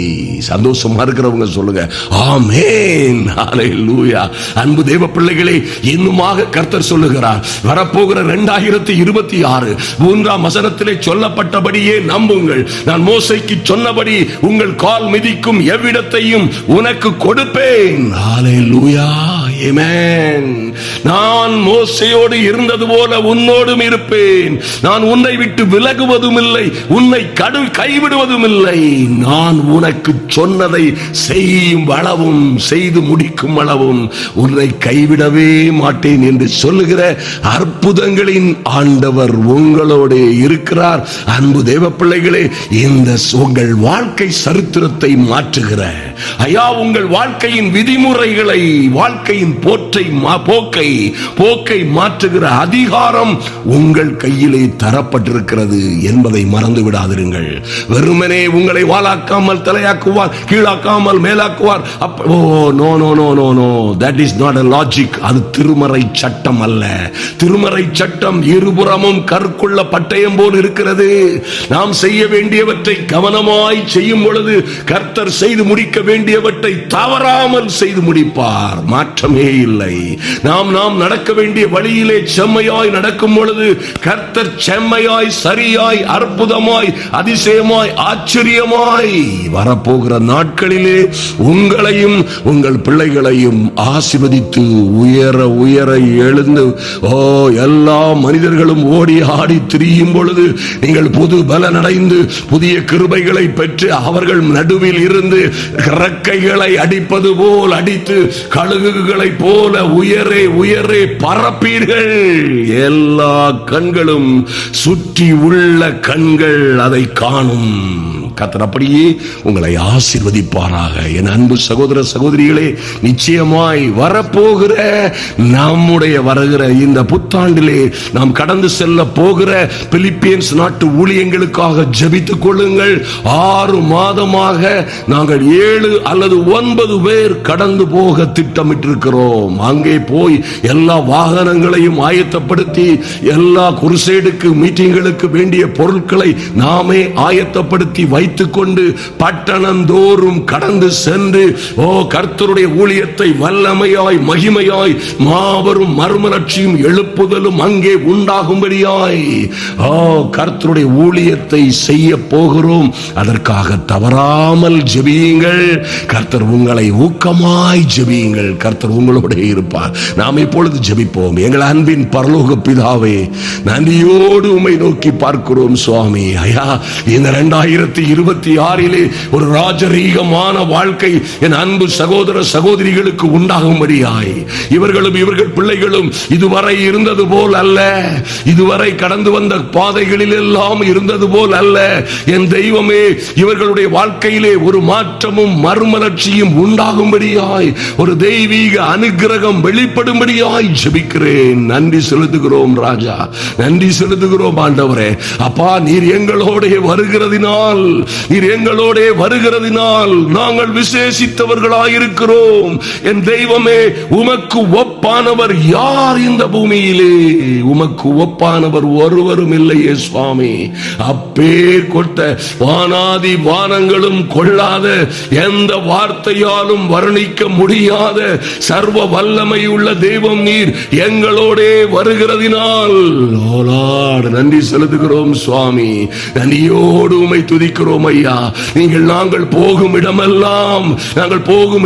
சந்தோஷமா இருக்கிறவங்க சொல்லுங்க ஆமென். ஹல்லேலூயா. அன்பு தேவ பிள்ளைகளே, இன்னுமாக கர்த்தர் சொல்லுகிறார், வரப்போகிற 2026 3ஆம் வசனத்திலே சொல்லப்பட்டபடியே நம்புங்கள். நான் மோசேக்கு சொன்னபடி உங்கள் கால் மிதிக்கும் எவ்விடத்தையும் உனக்கு கொடுப்பேன். ஹல்லேலூயா. ஆமென். நான் மோசேயோடு இருந்தது போல உன்னோடும் இருப்பேன். நான் உன்னை விட்டு விலகுவதும் இல்லை, உன்னை கைவிடுவதும் இல்லை. நான் உனக்கு சொன்னதை செய்யும் அளவும், செய்து முடிக்கும் அளவும் உன்னை கைவிடவே மாட்டேன் என்று சொல்லுகிற அற்புதங்களின் ஆண்டவர் உங்களோடு இருக்கிறார். அன்பு தேவ பிள்ளைகளே, இந்த உங்கள் வாழ்க்கை சரித்திரத்தை மாற்றுகிற, ஐயா, உங்கள் வாழ்க்கையின் விதிமுறைகளை, வாழ்க்கையின் போக்கை மாற்றுகிற அதிகாரம் உங்கள் கையிலே தரப்பட்டிருக்கிறது என்பதை மறந்து விடாதிருங்கள். வெறுமனே உங்களை வாளாக்காமல் தலையாக்குவார், கீழாக்காமல் மேலாக்குவார். That is not a logic. அது திருமறை சட்டம் அல்ல. திருமறை சட்டம் இருபுறமும் கற்குள்ள பட்டயம் போல் இருக்கிறது. நாம் செய்ய வேண்டியவற்றை கவனமாய் செய்யும் பொழுது கர்த்தர் செய்து முடிக்க வேண்டியவற்றை தவறாமல் செய்து முடிப்பார். மாற்றமே இல்லை. நாம் நடக்க வேண்டிய வழியிலே செம்மையாய் நடக்கும் பொழுது கர்த்தர் செம்மையாய், சரியாய், அற்புதமாய், அதிசயமாய், ஆச்சரியமாய் வரப்போகிற நாட்களிலே உங்களையும் உங்கள் பிள்ளைகளையும் ஆசீர்வதித்து உயர உயர எழுந்து எல்லா மனிதர்களும் ஓடி ஆடி திரியும் பொழுது நீங்கள் புது பலன் அடைந்து புதிய கிருபைகளை பெற்று அவர்கள் நடுவில் இருந்து இறக்கைகளை அடிப்பது போல் அடித்து கழுகுகளை போல உயரே உயரே பறப்பீர்கள். எல்லா கண்களும், சுற்றி உள்ள கண்கள் அதை காணும். கர்த்தர் அப்படியே உங்களை ஆசீர்வதிப்பாராக. என் அன்பு சகோதர சகோதரிகளே, நிச்சயமாய் வரப்போகிற நம்முடைய வருகிற இந்த புத்தாண்டிலே நாம் கடந்து செல்ல போகிற பிலிப்பீன்ஸ் நாட்டு ஊழியங்களுக்காக ஜெபித்துக் கொள்ளுங்கள். 6 மாதமாக நாங்கள் 7 அல்லது 9 பேர் கடந்து போக திட்டமிட்டிருக்கிறோம். அங்கே போய் எல்லா வாகனங்களையும் ஆயத்தப்படுத்தி எல்லா குருசேடுக்கு மீட்டிங்களுக்கு வேண்டிய பொருட்களை நாமே ஆயத்தப்படுத்தி வைத்துக் கொண்டு பட்டணந்தோறும் கடந்து சென்று கர்த்தருடைய ஊழியத்தை வல்லமையாய் மகிமையாய் மாபெரும் மறுமலர்ச்சியும் எழுப்புதலும் அங்கே உண்டாகும்படியாய் கர்த்தருடைய ஊழியத்தை செய்ய போகிறோம். அதற்காக தவறாமல் ஜெபியுங்கள். கர்த்தர் உங்களை ஊக்கமாய் ஜெபியுங்கள். கர்த்தர் உங்களோட இருப்பார். நாம் இப்பொழுது ஜெபிப்போம். எங்கள் அன்பின் பரலோக பிதாவே, நன்றியோடு உம்மை நோக்கி பார்க்கிறோம் சுவாமி. ஐயா, இந்த 2026 ஒரு ராஜரீகமான வாழ்க்கை என் அன்பு சகோதர சகோதரிகளுக்கு உண்டாகும்படியாய் இவர்களும் இவர்கள் பிள்ளைகளும் இதுவரை இருந்தது போல் அல்ல, இதுவரை கடந்து வந்த பாதைகளில் எல்லாம் இருந்தது போல் அல்ல. என் தெய்வமே, இவர்களுடைய வாழ்க்கையிலே ஒரு மாற்றமும் மறுமலர்ச்சியும் உண்டாகும்படியாய் ஒரு தெய்வீக அனுக்கிரகம் வெளிப்படும்படியாய் ஜெபிக்கிறேன். நன்றி செலுத்துகிறோம் ராஜா, நன்றி செலுத்துகிறோம் ஆண்டவரே. அப்பா, நீர் எங்களோட வருகிறதினால், நீர் எங்களோட வருகிறதினால் நாங்கள் விசேஷித்தவர்களாயிருக்கிறோம். என் தெய்வமே, உமக்கு ஒப்பானவர் யார் இந்த பூமியிலே? உமக்கு ஒப்பானவர் ஒருவரும் இல்லையே சுவாமி. அப்பேர் கொட்ட வானாதி வானங்களும் கொள்ளாத, எந்த வார்த்தையாலும் வர்ணிக்க முடியாத சர்வ வல்லமை உள்ள தெய்வம் நீர் எங்களோட வருகிறதினால் நன்றி செலுத்துகிறோம் சுவாமி. நன்றியோடு உம்மை துதிக்கிறோம் ஐயா. நாங்கள் போகும்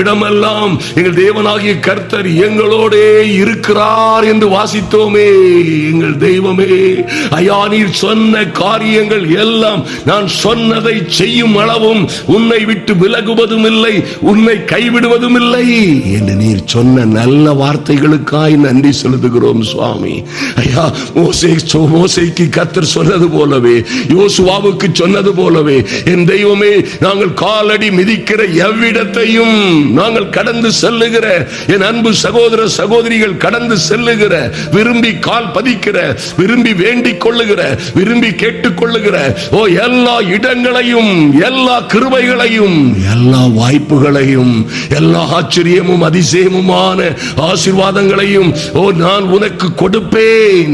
இடமெல்லாம் எங்கள் தேவனாகிய கர்த்தர் எங்களோட இருக்கிறார் என்று வாசித்தோமே. எங்கள் தெய்வமே ஐயா, நீர் சொன்ன காரியங்கள் எல்லாம் நான் சொன்னதை செய்யும் அளவும் உன்னை விட்டு விலகுவதும் இல்லை, உன்னை கைவிடுவதும் இல்லை என்று நீர் சொன்ன நல்ல வார்த்தைகளுக்காய் நன்றி செலுத்துகிறோம் சுவாமி. ஐயா, மோசேக்கு கர்த்தர் சொன்னது போலவே, யோசுவாவுக்கு சொன்னது போலவே, என் தெய்வமே, நாங்கள் காலடி மிதிக்கிற எவ்விடத்தையும் நாங்கள் கடந்து செல்லுகிற என் அன்பு சகோதர சகோதரிகள் கடந்து செல்லுகிற, விரும்பி கால் பதிக்கிற, விரும்பி வேண்டிக் கொள்ளுகிற, விரும்பி கேட்டுக் கொள்ளுகிற எல்லா இடங்களையும், எல்லா கிருபைகளையும், எல்லா வாய்ப்புகளையும், எல்லா ஆச்சரியமும் அதிசயமுமான ஆசீர்வாதங்களையும் நான் உனக்கு கொடுத்தேன்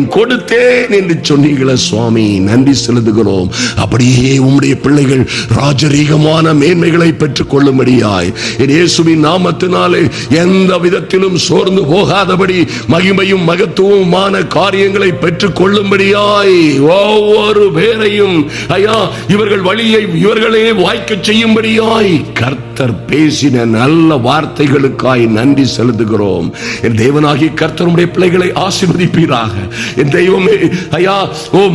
என்று சொன்னீங்களே சுவாமி. நன்றி செலுத்துகிறோம். அப்படியே உம்முடைய பிள்ளைகள் ராஜரீகமான மேன்மைகளை பெற்றுக் கொள்ளும்படியாய் இயேசுவின் நாமத்தினாலே எந்த விதத்திலும் சோர்ந்து போகாதபடி மகிமையும் மகத்துவமான காரியங்களை பெற்றுக் கொள்ளும்படியாய் ஒவ்வொரு பேரையும் ஐயா இவர்கள் வழியை இவர்களே வாய்க்க செய்யும்படியாய் கர்த்தர் பேசின நல்ல வார்த்தைகளுக்காய் நன்றி செலுத்துகிறோம். என் தேவனாகிய கர்த்தருடைய பிள்ளைகளை ஆசீர்வதிப்பீராக. என் தெய்வமே ஐயா,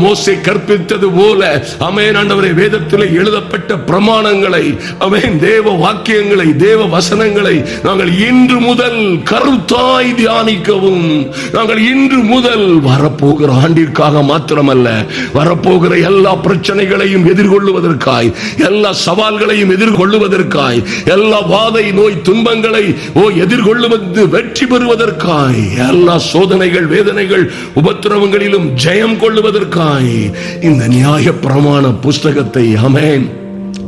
மோசே கற்பித்தது போல ஆமென் ஆண்டவரே, வேதத்தில் எழுதப்பட்ட பிரமாணங்களை, ஆமென், தேவ வாக்கியங்களை, தேவ வசனங்களை நாங்கள் இன்று முதல் கருத்தாய் தியானிக்கவும், நாங்கள் இன்று முதல் வரப்போகிற ஆண்டிற்காக மாத்திரமல்ல, வரப்போகிற எல்லா பிரச்சனைகளையும் எதிர்கொள்ளுவதற்காய், எல்லா சவால்களையும் எதிர்கொள்ளுவதற்காய், எல்லா வாதை நோய் துன்பங்களை எதிர்கொள்ளுவது வெற்றி பெறுவதற்காய், எல்லா சோதனைகள் வேதனைகள் உபத்திரவங்களிலும் ஜெயம் கொள்ளுவதற்காய் இந்த நியாய பிரமாண புஸ்தகத்தை ஆமென்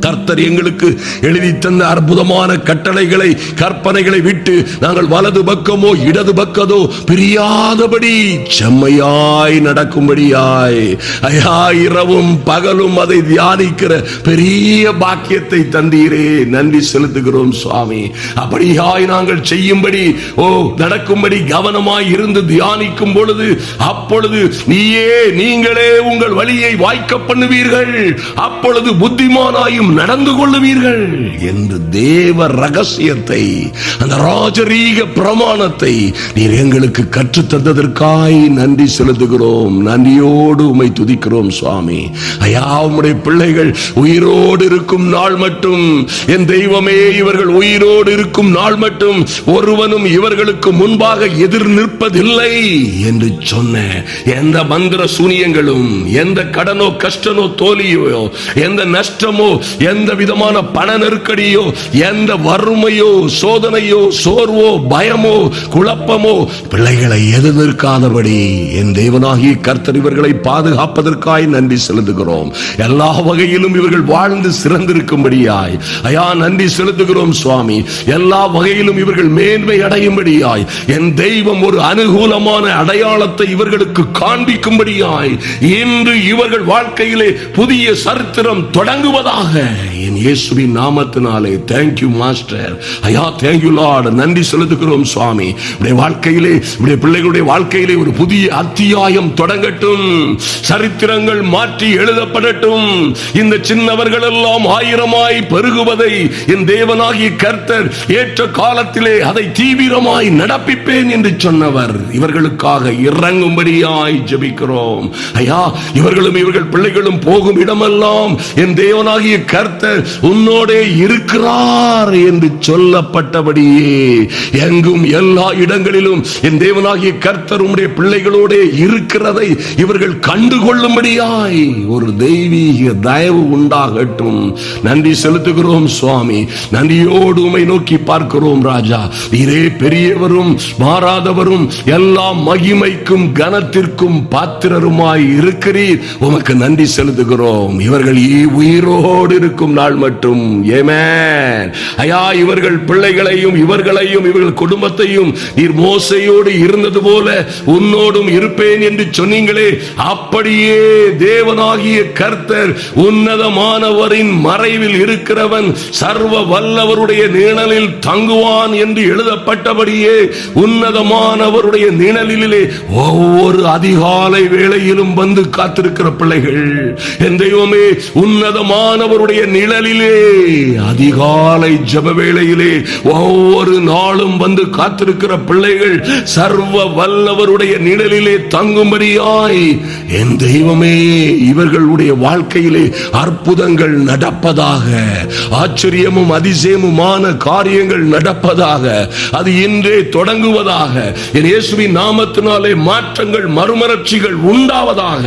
கர்த்தர் எங்களுக்கு எழுதி தந்த அற்புதமான கட்டளைகளை கற்பனைகளை விட்டு நாங்கள் வலது பக்கமோ இடது பக்கமோ பிரியாதபடி செம்மையாய் நடக்கும்படியாய் ஐயா இரவும் பகலும் அதை தியானிக்கிற பெரிய பாக்கியத்தை தந்தீரே. நன்றி செலுத்துகிறோம் சுவாமி. அப்படியாய் நாங்கள் செய்யும்படி நடக்கும்படி கவனமாய் இருந்து தியானிக்கும் பொழுது அப்பொழுது நீங்களே உங்கள் வழியை வாய்க்க பண்ணுவீர்கள். அப்பொழுது புத்திமானாயும் நடந்து கொள்ளுவீர்கள் என்று தேவ ரகசியத்தை, அந்த ராஜரீக பிரமாணத்தை நீர் எங்களுக்கு கற்றுத் தந்ததற்காய் நன்றி செலுத்துகிறோம். நன்றியோடு உம்மை துதிக்கிறோம் சுவாமி. ஐயா, உம்முடைய பிள்ளைகள் உயிரோடு இருக்கும் நாள் மட்டும், என் தெய்வமே, இவர்கள் உயிரோடு இருக்கும் நாள் மட்டும் ஒருவனும் இவர்களுக்கு முன்பாக எதிர் நிற்பதில்லை என்று சொன்ன எந்த மந்திர சூனியங்களும், எந்த கடனோ கஷ்டனோ தோல்வியோ எந்த நஷ்டமோ எந்த விதமான பண நெருக்கடியோ, எந்த வறுமையோ, சோதனையோ, சோர்வோ, பயமோ, குழப்பமோ பிள்ளைகளை எதிர்க்காதபடி என் தேவனாகிய கர்த்தர் இவர்களை பாதுகாப்பதற்காய் நன்றி செலுத்துகிறோம். எல்லா வகையிலும் இவர்கள் வாழ்ந்து சிறந்திருக்கும்படியாய் ஐயா நன்றி செலுத்துகிறோம் சுவாமி. எல்லா வகையிலும் இவர்கள் மேன்மை அடையும்படியாய் என் தெய்வம் ஒரு அனுகூலமான அடையாளத்தை இவர்களுக்கு காண்பிக்கும்படியாய் இன்று இவர்கள் வாழ்க்கையிலே புதிய சரித்திரம் தொடங்குவதாக என் இயேசுவின் நாமத்தினாலே. தேங்க்யூ மாஸ்டர் ஐயா, தேங்க்யூ லார்ட். நன்றி செலுத்துகிறோம் சுவாமி. உடைய வாழ்க்கையிலே, உடைய பிள்ளைகளுடைய வாழ்க்கையிலே ஒரு புதிய அத்தியாயம் தொடங்கட்டும். சரித்திரங்கள் மாற்றி எழுதப்படட்டும். இந்த சின்னவர்கள் எல்லாம் ஆயிரமாய் பெருகுவதை என் தேவனாகிய கர்த்தர் ஏற்ற காலத்திலே அதை தீவிரமாய் நடப்பிப்பேன் என்று சொன்னவர் இவர்களுக்காக இறங்கும்படியாய் ஜெபிக்கிறோம் ஐயா. இவர்களும் இவர்கள் பிள்ளைகளும் போகும் இடமெல்லாம் என் தேவனாகிய கர்த்தர் உன்னோடே இருக்கிறார் என்று சொல்லப்பட்டபடியே எங்கும் எல்லா இடங்களிலும் என் தேவனாகிய கர்த்தர் உம்முடைய பிள்ளைகளோட இருக்கிறதை இவர்கள் கண்டுகொள்ளும்படியாய் ஒரு தெய்வீக தயவு உண்டாகட்டும். நன்றி செலுத்துகிறோம் சுவாமி. நன்றியோடு உம்மை நோக்கி பார்க்கிறோம் ராஜா. நீரே பெரியவரும் மாறாதவரும் எல்லா மகிமைக்கும் கனத்திற்கும் பாத்திரருமாய் இருக்கிறீர். உமக்கு நன்றி செலுத்துகிறோம். இவர்கள் உயிரோடு இருக்கும் நாள் மட்டும் ஆமென் ஐயா. இவர்கள் பிள்ளைகளையும் இவர்களையும் இவர்கள் குடும்பத்தையும் நீர் மோசையோடு இருந்தது போல உன்னோடும் இருப்பேன் என்று சொன்னீங்களே, அப்படியே தேவனாகிய கர்த்தர் உன்னதமானவரின் மறைவில் இருக்கிறவன் சர்வ வல்லவருடைய நிழலில் தங்குவான் என்று எழுதப்பட்டபடியே உன்னதமானவருடைய நிழலிலே ஒவ்வொரு அதிகாலை வேளையிலும் வந்து காத்திருக்கிற பிள்ளைகள் என் தெய்வமே, உன்னதமானவருடைய நிழலிலே அதிகாலை ஜெப வேளையிலே ஒவ்வொரு நாளும் வந்து காத்திருக்கிற பிள்ளைகள் சர்வ வல்லவருடைய நிழலிலே தங்கும்படியாய் என் தெய்வமே இவர்களுடைய வாழ்க்கையிலே அற்புதங்கள் நடப்பதாக, ஆச்சரியமும் அதிசயமுமான காரியங்கள் நடப்பதாக, அது இன்றே தொடங்குவதாக. என் இயேசுவின் நாமத்தினாலே மாற்றங்கள் மறுமலர்ச்சிகள் உண்டாவதாக.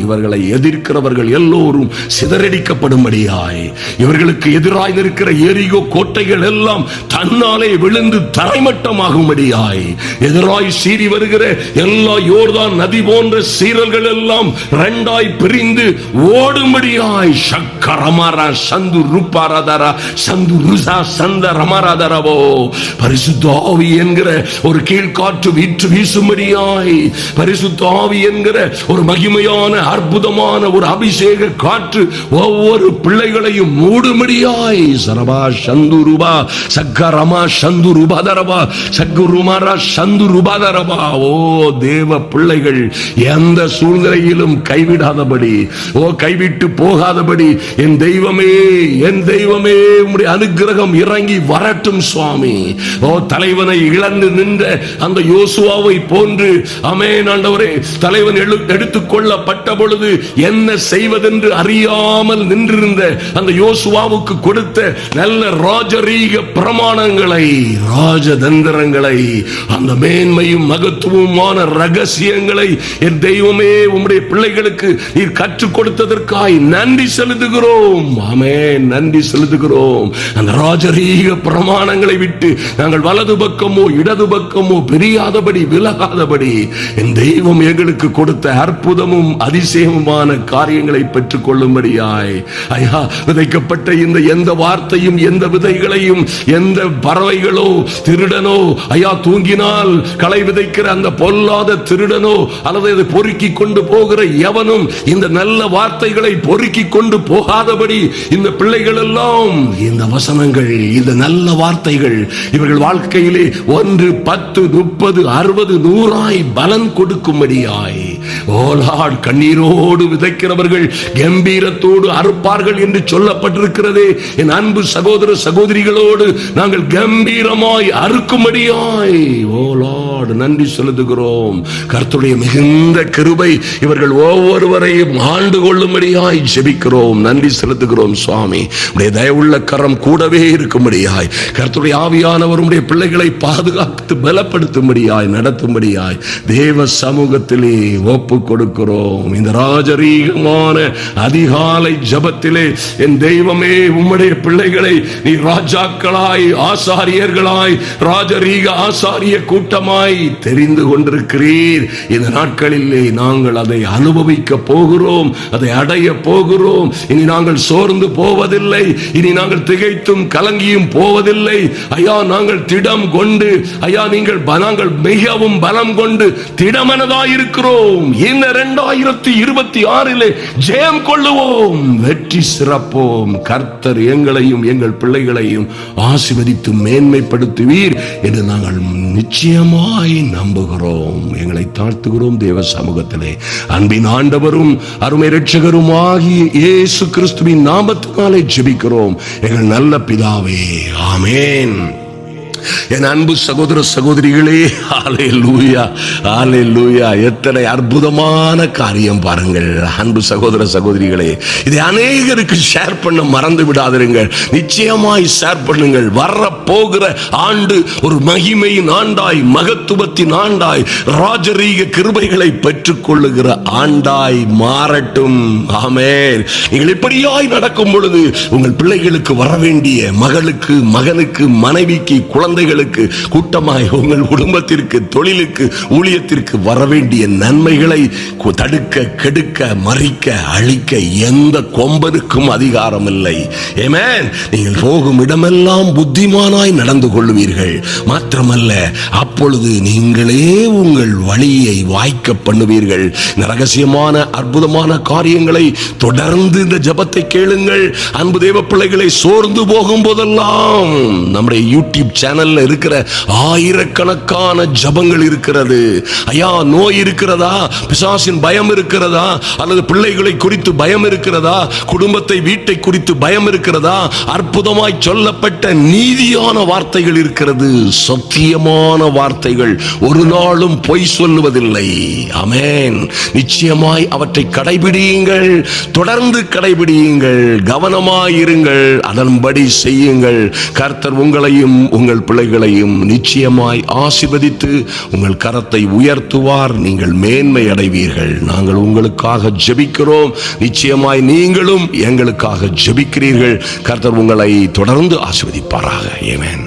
இவர்களை எதிர்க்கிறவர்கள் எல்லோரும் சிதறடிக்கப்படும்படியாய், இவர்களுக்கு எதிராய் இருக்கிற எரிகோ கோட்டைகள் எல்லாம் தன்னாலே விழுந்து தரைமட்டமாகும்படியாய், எதிராய் சீறி வருகிற எல்லா யோர்தான் நதி போன்ற சீரல்கள் எல்லாம் இரண்டாய் பிரிந்து ஓடும்படியாய் சக்கரமாரா சந்து ரூபாராதரா சந்து ருசா சந்த ரமாராதரவோ பரிசுத்த ஆவி என்கிற ஒரு கீழ்காற்று வீற்று வீசும்படியாய், பரிசுத்த ஆவி என்கிற ஒரு மகிமையான அற்புதமான ஒரு அபிஷேக காற்று ஒவ்வொரு பிள்ளைகளையும் மூடும்படியாய் சரபா சந்து ரூபா சக்கரமா சந்து ரூபாதரபா சக்குருமாரா சந்து ரூபாதரபா. ஓ தேவ பிள்ளைகள் எந்த சூழ்நிலையிலும் கைவிடாதபடி, கைவிட்டு போகாதபடி என் தெய்வமே, என் தெய்வமே உம்முடைய அனுக்கிரகம் இறங்கி வரட்டும் சுவாமி. ஓ தலைவனை இழந்து நின்ற அந்த யோசுவாவை போன்று ஆமென் ஆண்டவரே, தலைவன் எடுத்துக் கொள்ளப்பட்ட பொழுது என்ன செய்வதென்று அறியாமல் நின்றிருந்த அந்த யோசுவாவுக்கு கொடுத்த நல்ல ராஜரீக பிரமாணங்களை, ராஜதந்திரங்களை, அந்த மேன்மையும் மகத்துவமான ரகசியங்களை என் தெய்வமே உம்முடைய பிள்ளைகளுக்கு நீர் கற்றுக் கொடுத்ததற்காய் நன்றி செலுத்துகிறோம். ஆமென், நன்றி செலுத்துகிறோம். அந்த ராஜரீக பிரமாணங்களை விட்டு நாங்கள் வலது பக்கமோ இடது பக்கமோ பிரியாதபடி விலகாதபடி என் தெய்வம் எங்களுக்கு கொடுத்த அற்புதமும் அதிசயமுமான காரியங்களை பெற்றுக் கொள்ளும்படியாய் ஐயா, விதைக்கப்பட்ட இந்த எந்த வார்த்தையும் எந்த விதைகளையும் எந்த பறவைகளோ திருடனோ ஐயா தூங்கினால் களை விதைக்கிற அந்த பொல்லாத திருடனோ அல்லது அதை பொறுக்கி கொண்டு போகிற எவனும் இந்த நல்ல வார்த்தைகளை பொறுக்கி கொண்டு போகாதபடி இந்த பிள்ளைகள் எல்லாம் இந்த வசனங்கள், இந்த நல்ல வார்த்தைகள் இவர்கள் வாழ்க்கையிலே 1, 10, 30, 60, 100 பலன் கொடுக்கும்படியாய் ஓலாட் கண்ணீரோடு விதைக்கிறவர்கள் கம்பீரத்தோடு அறுப்பார்கள் என்று சொல்லப்பட்டிருக்கிறதே. என் அன்பு சகோதர சகோதரிகளோடு நாங்கள் கம்பீரமாய் அறுக்கும்படியாய் ஓலாட் நன்றி செலுத்துகிறோம். கர்த்தருடைய மிகுந்த கிருபை இவர்கள் ஒவ்வொருவரையும் ஆண்டு கொள்ளும்படியாய் ஜெபிக்கிறோம். நன்றி செலுத்துகிறோம் சுவாமி. உடைய தயவுள்ள கரம் கூடவே இருக்கும்படியாய் கர்த்தருடைய ஆவியானவர் உடைய பிள்ளைகளை பாதுகாத்து பலப்படுத்தும்படியாய் நடத்தும்படியாய் தேவ சமூகத்திலே ஒப்பு கொடுக்கிறோம். இந்த ராஜரீகமான அதிகாலை ஜபத்திலே என் தெய்வமே, உம்முடைய பிள்ளைகளை நீ ராஜாக்களாய், ஆசாரியர்களாய், ராஜரீக ஆசாரிய கூட்டமாய் தெரிந்து கொண்டிருக்கிறீர். இந்த நாட்களிலே நாங்கள் அதை அனுபவிக்க போகிறோம், அதை அடைய போகிறோம். இனி நாங்கள் சோர்ந்து போவதில்லை, இனி நாங்கள் திகைத்தும் கலங்கியும் போவதில்லை. ஐயா, நாங்கள் திடம் கொண்டு, ஐயா நாங்கள் மிகவும் பலம் கொண்டு திடமனதாய் இருக்கிறோம். இந்த 2026 ஜெயம் கொள்ளுவோம், வெற்றி சிறப்போம். கர்த்தர் எங்களையும் எங்கள் பிள்ளைகளையும் ஆசீர்வதித்து மேன்மைப்படுத்துவீர் என்று நாங்கள் நிச்சயமாய் நம்புகிறோம். எங்களை தாழ்த்துகிறோம் தேவ சமூகத்திலே. அன்பின் ஆண்டவரும் அருமை இரட்சகரும் ஆகிய இயேசு கிறிஸ்துவின் நாமத்தினாலே ஜெபிக்கிறோம் எங்கள் நல்ல பிதாவே, ஆமென். என் அன்பு சகோதர சகோதரிகளே, ஹல்லேலூயா, ஹல்லேலூயா. எத்தனை அற்புதமான காரியம் பாருங்கள் அன்பு சகோதர சகோதரிகளே. இதை அநேகருக்கு ஷேர் பண்ண மறந்து விடாதிருங்கள். நிச்சயமாய் ஷேர் பண்ணுங்கள். வர போகிற ஆண்டு ஒரு மகிமையின் ஆண்டாய், மகத்துவத்தின் ஆண்டாய், ராஜரீக கிருபைகளை பெற்றுக் கொள்ளுகிற ஆண்டாய் மாறட்டும். ஆமென். நீங்கள் இப்படியாய் நடக்கும் பொழுது உங்கள் பிள்ளைகளுக்கு வர வேண்டிய, மகளுக்கு, மகனுக்கு, மனைவிக்கு, குழந்தைகளுக்கு, கூட்டமாய் உங்கள் குடும்பத்திற்கு, தொழிலுக்கு, ஊழியத்திற்கு வரவேண்டிய நன்மைகளை தடுக்க, கெடுக்க, மறிக்க, அழிக்க எந்த கொம்பனுக்கும் அதிகாரம் இல்லை. ஆமென். நீங்கள் போகும் இடமெல்லாம் புத்திமானாய் நடந்து கொள்வீர்கள். மாத்திரமல்ல, அப்பொழுது நீங்களே உங்கள் வழியை வாய்க்க பண்ணுவீர்கள். இந்த ரகசியமான அற்புதமான காரியங்களை தொடர்ந்து இந்த ஜபத்தை கேளுங்கள். அன்பு தேவ பிள்ளைகளை, சோர்ந்து போகும் போதெல்லாம் நம்முடைய யூடியூப் சேனல்ல இருக்கிற ஆயிரக்கணக்கான ஜபங்கள் இருக்கிறது. ஐயா, நோய் இருக்கிறதா, பிசாசின் பயம் இருக்கிறதா, அல்லது பிள்ளைகளை குறித்து பயம் இருக்கிறதா, குடும்பத்தை, வீட்டை குறித்து பயம் இருக்கிறதா, அற்புதமாய் சொல்லப்பட்ட நீதியான வார்த்தைகள் இருக்கிறது, சத்தியமான வார்த்தைகள், ஒரு நாளும் பொய் சொல்லுவதில்லை. ஆமென். நிச்சயமாய் அவற்றை கடைபிடியுங்கள், தொடர்ந்து கடைபிடியுங்கள், கவனமாயிருங்கள், அதன்படி செய்யுங்கள். கர்த்தர் உங்களையும் உங்கள் பிள்ளைகளையும் நிச்சயமாய் ஆசீர்வதித்து உங்கள் கரத்தை உயர்த்துவார். நீங்கள் மேன்மை அடைவீர்கள். நாங்கள் உங்களுக்காக ஜெபிக்கிறோம். நிச்சயமாய் நீங்களும் எங்களுக்காக ஜெபிக்கிறீர்கள். கர்த்தர் உங்களை தொடர்ந்து ஆசீர்வதிப்பாராக. ஆமென்.